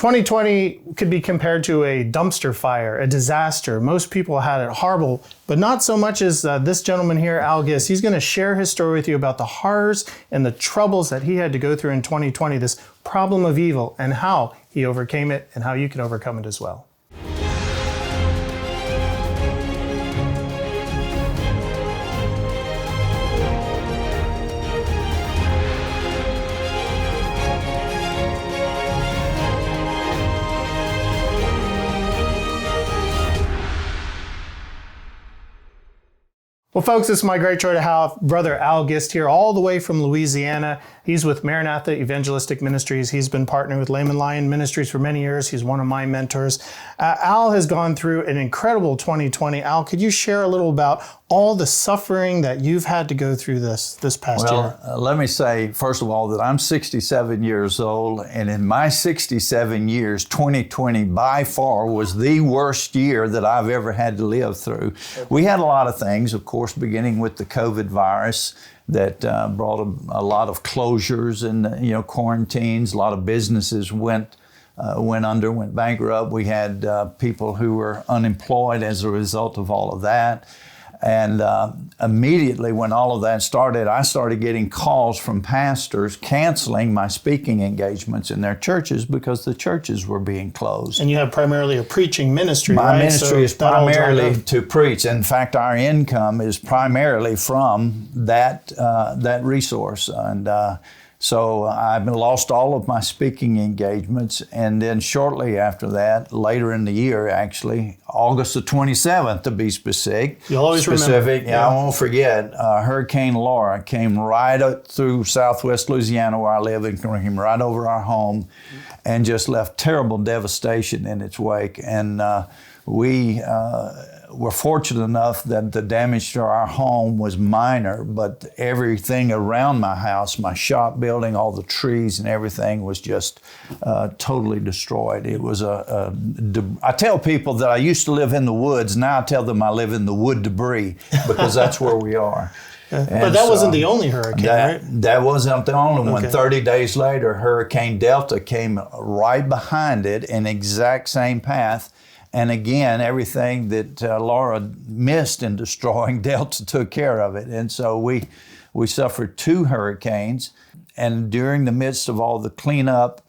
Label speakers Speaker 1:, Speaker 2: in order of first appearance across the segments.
Speaker 1: 2020 could be compared to a dumpster fire, a disaster. Most people had it horrible, but not so much as this gentleman here, Al Gist. He's going to share his story with you about the horrors and the troubles that he had to go through in 2020, this problem of evil, and how he overcame it and how you can overcome it as well. Well, folks, it's my great joy to have Brother Al Gist here all the way from Louisiana. He's with Maranatha Evangelistic Ministries. He's been partnering with Lamb Lion Ministries for many years. He's one of my mentors. Al has gone through an incredible 2020. Al, could you share a little about all the suffering that you've had to go through this past year?
Speaker 2: Let me say, first of all, that I'm 67 years old, and in my 67 years, 2020 by far was the worst year that I've ever had to live through. We had a lot of things, of course, beginning with the COVID virus that brought a lot of closures and quarantines. A lot of businesses went bankrupt. We had people who were unemployed as a result of all of that. And immediately when all of that started, I started getting calls from pastors canceling my speaking engagements in their churches because the churches were being closed.
Speaker 1: And you have primarily a preaching ministry,
Speaker 2: right?
Speaker 1: My
Speaker 2: ministry is primarily to preach. In fact, our income is primarily from that resource. And so I've lost all of my speaking engagements, and then shortly after that, later in the year, actually, August the 27th to be specific.
Speaker 1: You'll always remember.
Speaker 2: Yeah, I won't forget. Hurricane Laura came right up through southwest Louisiana where I live, and came right over our home, and just left terrible devastation in its wake. And we were fortunate enough that the damage to our home was minor, but everything around my house, my shop building, all the trees and everything was just totally destroyed. It was I tell people that I used to live in the woods. Now I tell them I live in the wood debris because that's where we are.
Speaker 1: But that wasn't the only hurricane, right?
Speaker 2: That wasn't the only one.
Speaker 1: Okay.
Speaker 2: 30 days later, Hurricane Delta came right behind it in the exact same path. And again, everything that Laura missed in destroying, Delta took care of it. And so we suffered 2 hurricanes. And during the midst of all the cleanup,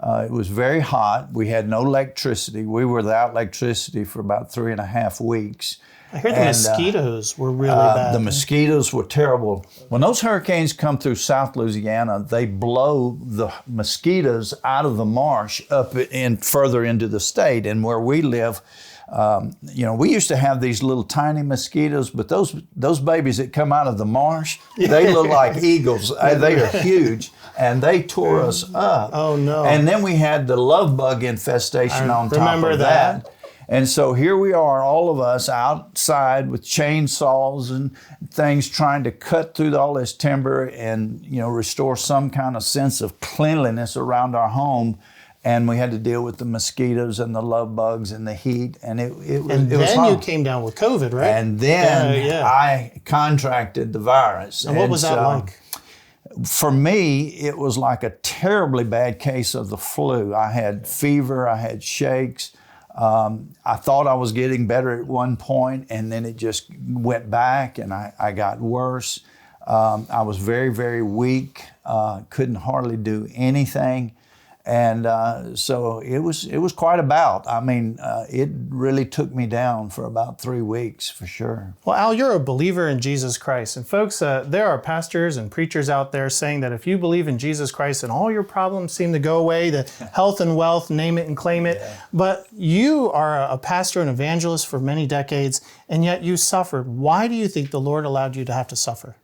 Speaker 2: it was very hot. We had no electricity. We were without electricity for about 3.5 weeks.
Speaker 1: I heard the mosquitoes were really bad.
Speaker 2: The mosquitoes were terrible. When those hurricanes come through South Louisiana, they blow the mosquitoes out of the marsh up in further into the state. And where we live, we used to have these little tiny mosquitoes, but those babies that come out of the marsh, they look like eagles. They are huge, and they tore us up.
Speaker 1: Oh no!
Speaker 2: And then we had the love bug infestation on top of that. And so here we are, all of us outside with chainsaws and things trying to cut through all this timber and, restore some kind of sense of cleanliness around our home. And we had to deal with the mosquitoes and the love bugs and the heat. And it was
Speaker 1: And then
Speaker 2: hard.
Speaker 1: you came down with COVID, right?
Speaker 2: And then I contracted the virus.
Speaker 1: And what was that like?
Speaker 2: For me, it was like a terribly bad case of the flu. I had fever, I had shakes. I thought I was getting better at one point, and then it just went back, and I got worse. I was very, very weak, couldn't hardly do anything. And so it was quite a bout. I mean, it really took me down for about 3 weeks for sure.
Speaker 1: Well, Al, you're a believer in Jesus Christ. And folks, there are pastors and preachers out there saying that if you believe in Jesus Christ and all your problems seem to go away, the health and wealth, name it and claim it. Yeah. But you are a pastor and evangelist for many decades, and yet you suffered. Why do you think the Lord allowed you to have to suffer?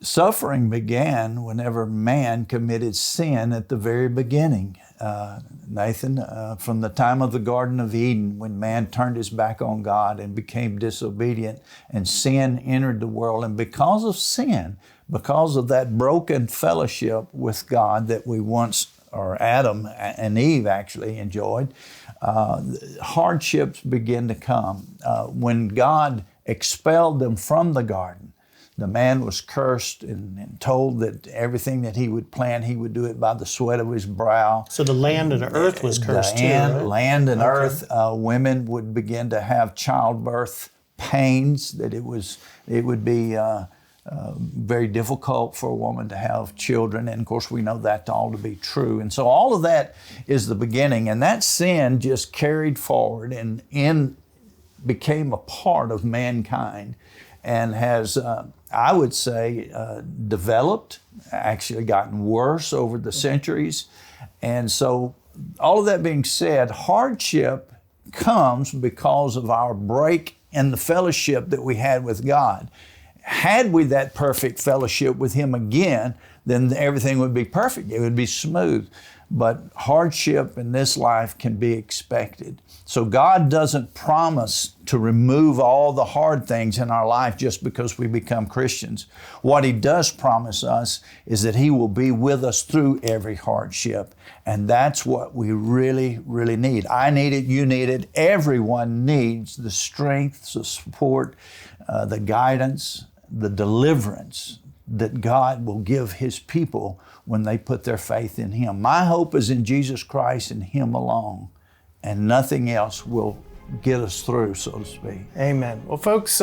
Speaker 2: Suffering began whenever man committed sin at the very beginning. Nathan, from the time of the Garden of Eden, when man turned his back on God and became disobedient, and sin entered the world. And because of sin, because of that broken fellowship with God that we once, or Adam and Eve actually enjoyed, hardships began to come. When God expelled them from the garden, The man was cursed and told that everything that he would plant, he would do it by the sweat of his brow.
Speaker 1: So the land and the earth was cursed too, right?
Speaker 2: Land and earth. Women would begin to have childbirth pains, that it would be very difficult for a woman to have children. And of course, we know that all to be true. And so all of that is the beginning. And that sin just carried forward and became a part of mankind and has, I would say, developed, actually gotten worse over the centuries. And so all of that being said, hardship comes because of our break in the fellowship that we had with God. Had we that perfect fellowship with Him again, then everything would be perfect. It would be smooth. But hardship in this life can be expected. So God doesn't promise to remove all the hard things in our life just because we become Christians. What He does promise us is that He will be with us through every hardship. And that's what we really, really need. I need it, you need it. Everyone needs the strength, the support, the guidance, the deliverance that God will give His people when they put their faith in Him. My hope is in Jesus Christ and Him alone, and nothing else will get us through, so to speak.
Speaker 1: Amen. Well, folks,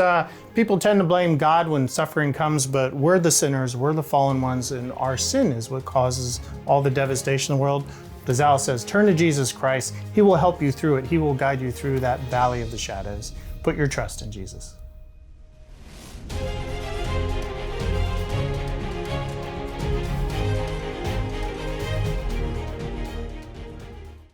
Speaker 1: people tend to blame God when suffering comes, but we're the sinners, we're the fallen ones, and our sin is what causes all the devastation in the world. As Al says, turn to Jesus Christ. He will help you through it. He will guide you through that valley of the shadows. Put your trust in Jesus.